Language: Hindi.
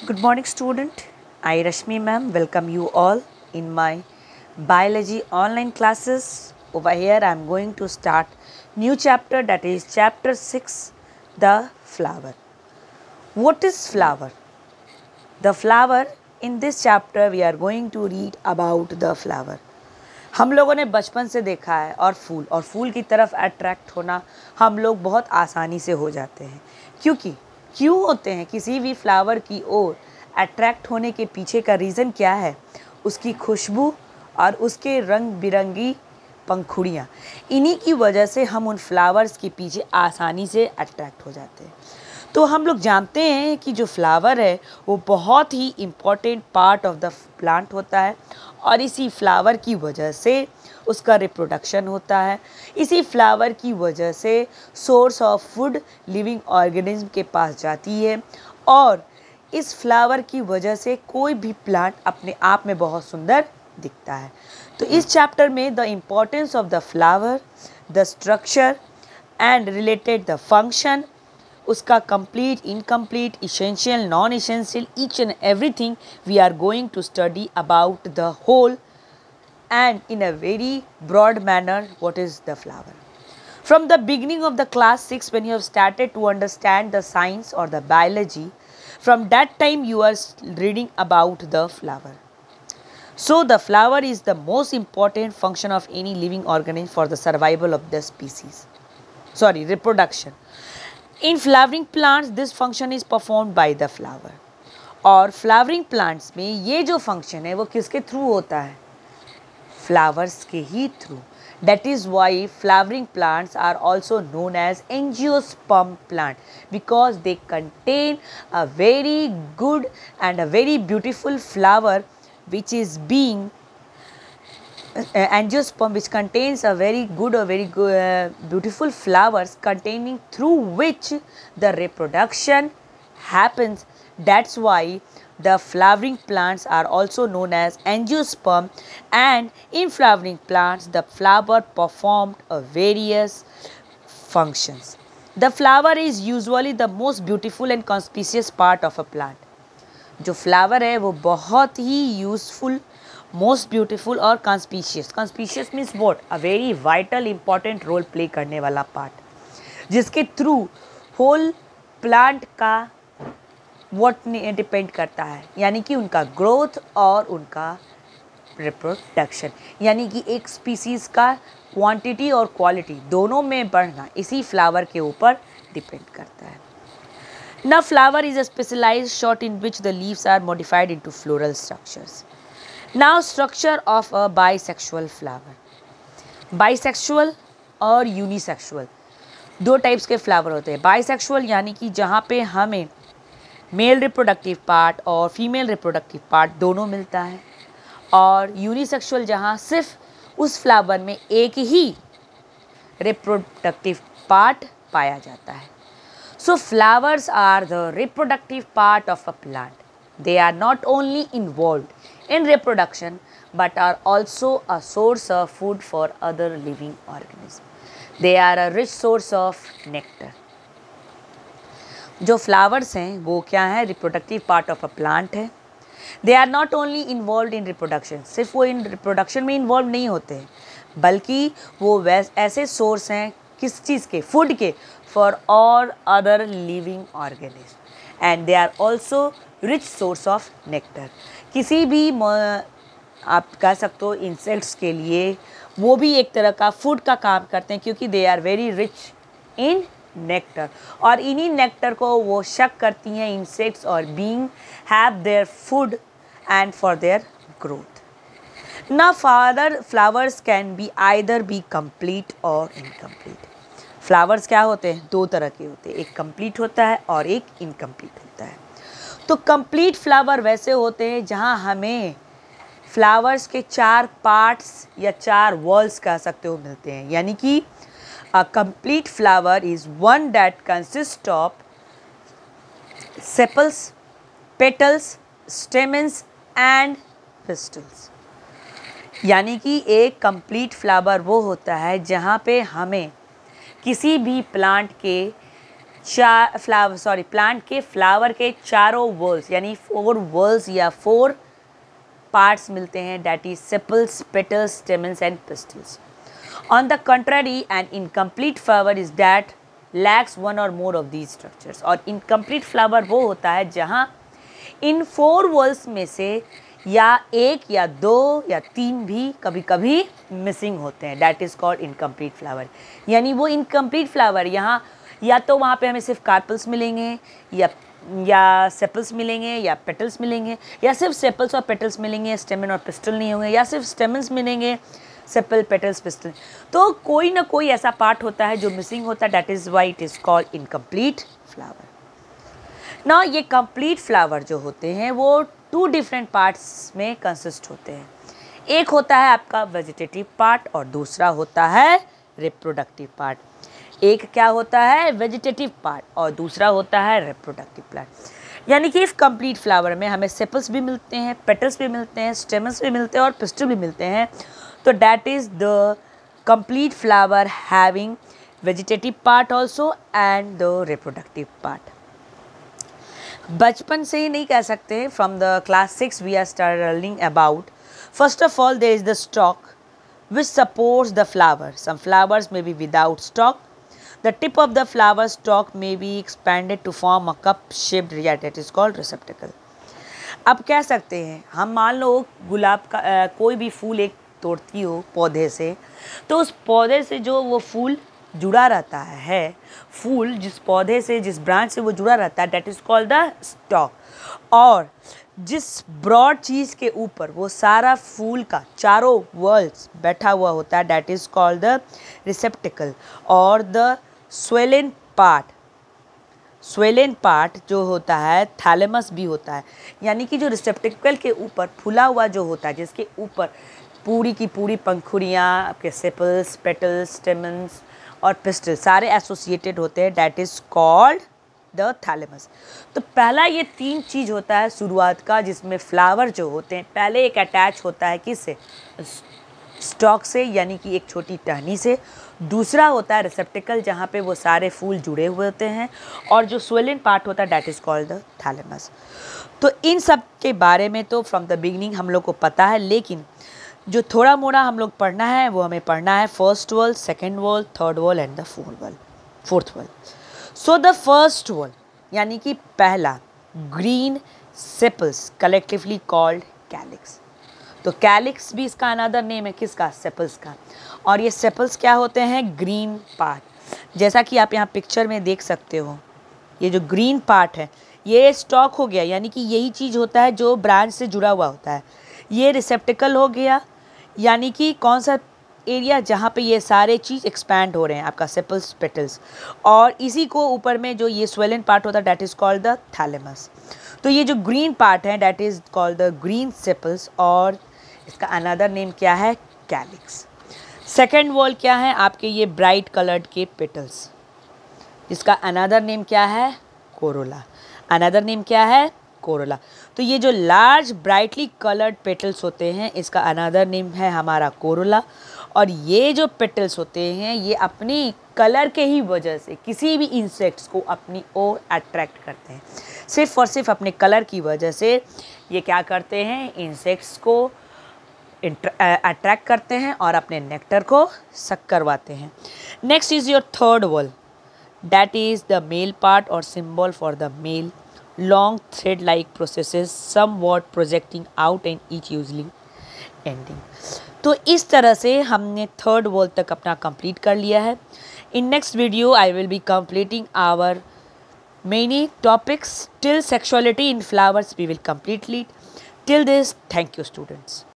Good morning, student. I, Rashmi ma'am, welcome you all in my biology online classes. Over here, I am going to start new chapter, that is chapter 6, the flower. What is flower? The flower, in this chapter we are going to read about the flower. हम लोगों ने बचपन से देखा है और फूल की तरफ अट्रैक्ट होना हम लोग बहुत आसानी से हो जाते हैं। क्यों होते हैं किसी भी फ्लावर की ओर अट्रैक्ट होने के पीछे का रीज़न क्या है? उसकी खुशबू और उसके रंग बिरंगी पंखुड़ियाँ। इन्हीं की वजह से हम उन फ्लावर्स के पीछे आसानी से अट्रैक्ट हो जाते हैं। तो हम लोग जानते हैं कि जो फ्लावर है वो बहुत ही important part of the plant होता है और इसी फ्लावर की वजह से उसका रिप्रोडक्शन होता है। इसी फ्लावर की वजह से source of food living organism के पास जाती है और इस फ्लावर की वजह से कोई भी प्लांट अपने आप में बहुत सुंदर दिखता है। तो इस चैप्टर में the importance of the flower, the structure and related the function, उसका complete, incomplete, essential, non essential, each and everything we are going to study about the whole and in a very broad manner what is the flower. From the beginning of the class 6, when you have started to understand the science or the biology, from that time you are reading about the flower. So the flower is the most important function of any living organism for the survival of the species. Reproduction. In flowering plants this function is performed by the flower. और flowering plants में ये जो function है वो किसके through होता है? Flowers के ही through. That is why flowering plants are also known as angiosperm plant, because they contain a very good and a very beautiful flower which is being angiosperm, which contains a very good beautiful flowers containing through which the reproduction happens. That's why the flowering plants are also known as angiosperm, and in flowering plants the flower performed various functions. The flower is usually the most beautiful and conspicuous part of a plant. जो फ्लावर है वो बहुत ही यूजफुल, मोस्ट ब्यूटीफुल और conspicuous means what? A very vital important role play करने वाला पार्ट, जिसके थ्रू होल प्लांट का वॉट डिपेंड करता है, यानी कि उनका ग्रोथ और उनका रिप्रोडक्शन, यानी कि एक स्पीसीज़ का क्वांटिटी और क्वालिटी दोनों में बढ़ना इसी फ्लावर के ऊपर डिपेंड करता है. Now flower is a specialized short in which the leaves are modified into floral structures. Now structure of a bisexual flower. Bisexual और यूनिसेक्सुअल दो टाइप्स के फ्लावर होते हैं. बाइसेक्सुअल यानी कि जहाँ पे हमें मेल रिप्रोडक्टिव पार्ट और फीमेल रिप्रोडक्टिव पार्ट दोनों मिलता है, और यूनिसेक्सुअल जहाँ सिर्फ उस फ्लावर में एक ही रिप्रोडक्टिव पार्ट पाया जाता है. So flowers are the reproductive part of a plant. They are not only involved in reproduction but are also a source of food for other living organisms. They are a rich source of nectar. जो flowers हैं वो क्या है? Reproductive part of a plant है. They are not only involved in reproduction. सिर्फ वो in reproduction में involved नहीं होते हैं, बल्कि वो ऐसे source हैं किस चीज़ के? Food के, for all other living organisms, and they are also rich source of nectar. किसी भी आप कह सकते हो इंसेक्ट्स के लिए वो भी एक तरह का फूड का काम करते हैं, क्योंकि they are very rich in nectar, और इन्हीं नेक्टर को वो शक करती हैं इंसेक्ट्स और being have their food and for their growth. ना flowers can be either be complete और इनकम्प्लीट. फ्लावर्स क्या होते हैं? दो तरह के होते हैं, एक कंप्लीट होता है और एक इनकम्प्लीट होता है. तो कंप्लीट फ्लावर वैसे होते हैं जहां हमें फ्लावर्स के 4 पार्ट्स या 4 वॉल्स कह सकते हो मिलते हैं, यानी कि a complete flower is one that consist of sepals, petals, stamens and pistols. यानी कि एक कंप्लीट फ्लावर वो होता है जहाँ पे हमें किसी भी प्लांट के प्लांट के फ्लावर के चारों वॉल्स यानी 4 वॉल्स या 4 पार्ट्स मिलते हैं, that is sepals, petals, stamens and pistols. On the contrary N incomplete flower is that lakhs one और मोर ऑफ दीज स्ट्रक्चर्स. और इनकम्प्लीट फ्लावर वो होता है जहाँ इन 4 वॉल्स में से या 1 या 2 या 3 भी कभी कभी मिसिंग होते हैं, that is called incomplete flower. यानी वो इनकम्प्लीट फ्लावर यहाँ या तो वहाँ पे हमें सिर्फ कार्पल्स मिलेंगे या सेपल्स मिलेंगे या पेटल्स मिलेंगे, या सिर्फ सेपल्स और पेटल्स मिलेंगे, स्टेमन और पिस्टल नहीं होंगे, या सिर्फ स्टेमन्स मिलेंगे, सेपल, पेटल्स, पिस्टल. तो कोई ना कोई ऐसा पार्ट होता है जो मिसिंग होता है, that is why it is called incomplete flower. ना ये कंप्लीट फ्लावर जो होते हैं वो 2 डिफरेंट पार्ट्स में कंसिस्ट होते हैं. एक होता है आपका वेजिटेटिव पार्ट और दूसरा होता है रिप्रोडक्टिव पार्ट. एक क्या होता है वेजिटेटिव पार्ट और दूसरा होता है रिप्रोडक्टिव पार्ट. यानी कि इस कंप्लीट फ्लावर में हमें सेपल्स भी मिलते हैं, पेटल्स भी मिलते हैं, स्टेमन्स भी मिलते हैं और पिस्टल भी मिलते हैं. तो that is the complete flower having vegetative part also and the reproductive part. बचपन से ही नहीं कह सकते, from the class 6 we are start learning about. First of all there is the stalk which supports the flower. Some flowers may be without stalk. The tip of the flower stalk may be expanded to form a cup-shaped area that is called receptacle. अब कह सकते हैं हम, मान लो गुलाब का कोई भी फूल एक तोड़ती हो पौधे से, तो उस पौधे से जो वो फूल जुड़ा रहता है, फूल जिस पौधे से जिस ब्रांच से वो जुड़ा रहता है, that is called the stock. और जिस ब्रॉड चीज़ के ऊपर वो सारा फूल का चारों वर्ल्स बैठा हुआ होता है, दैट इज़ कॉल्ड द रिसेप्टिकल. और द स्वेलन पार्ट जो होता है थैलेमस भी होता है. यानी कि जो रिसेप्टिकल के ऊपर फूला हुआ जो होता है, जिसके ऊपर पूरी की पूरी पंखुड़ियाँ, आपके सेपल्स, पेटल्स, स्टेमन्स और पिस्टल सारे एसोसिएटेड होते हैं, that is called the thalamus. तो पहला ये 3 चीज़ होता है शुरुआत का, जिसमें फ्लावर जो होते हैं पहले एक अटैच होता है किससे, स्टॉक से, यानी कि एक छोटी टहनी से. दूसरा होता है रिसेप्टिकल जहाँ पे वो सारे फूल जुड़े हुए होते हैं. और जो स्वेलन पार्ट होता है that is called the thalamus. तो इन सब के बारे में तो फ्रॉम द बिगिनिंग हम लोग को पता है, लेकिन जो थोड़ा मोड़ा हम लोग पढ़ना है वो हमें पढ़ना है first wall, second wall, third wall and the fourth wall. So the first wall यानी कि पहला green sepals collectively called calyx. तो कैलिक्स भी इसका अनदर नेम है किसका, सेपल्स का. और ये सेपल्स क्या होते हैं, ग्रीन पार्ट. जैसा कि आप यहाँ पिक्चर में देख सकते हो, ये जो ग्रीन पार्ट है ये स्टॉक हो गया, यानी कि यही चीज़ होता है जो ब्रांच से जुड़ा हुआ होता है. ये रिसेप्टिकल हो गया, यानी कि कौन सा एरिया जहाँ पे ये सारे चीज़ एक्सपैंड हो रहे हैं, आपका सेपल्स, पेटल्स. और इसी को ऊपर में जो ये स्वेलन पार्ट होता है that is called the thalamus. तो ये जो ग्रीन पार्ट है that is called the green sepals, और इसका अनदर नेम क्या है, कैलिक्स. सेकेंड वॉल क्या है, आपके ये ब्राइट कलर्ड के पेटल्स, जिसका अनदर नेम क्या है, कोरोला. अनदर नेम क्या है, कोरोला. तो ये जो लार्ज ब्राइटली कलर्ड पेटल्स होते हैं इसका अनदर नेम है हमारा कोरोला. और ये जो पेटल्स होते हैं ये अपनी कलर के ही वजह से किसी भी इंसेक्ट्स को अपनी ओर अट्रैक्ट करते हैं. सिर्फ और सिर्फ अपने कलर की वजह से ये क्या करते हैं, इंसेक्ट्स को अट्रैक्ट करते हैं और अपने नेक्टर को सक करवाते हैं. Next is your third whorl, that is the male part और symbol for the male. long thread like processes somewhat projecting out and each usually ending. तो इस तरह से हमने थर्ड वॉल तक अपना कंप्लीट कर लिया है. In next video I will be completing our many topics till sexuality in flowers we will complete. Till this, thank you students.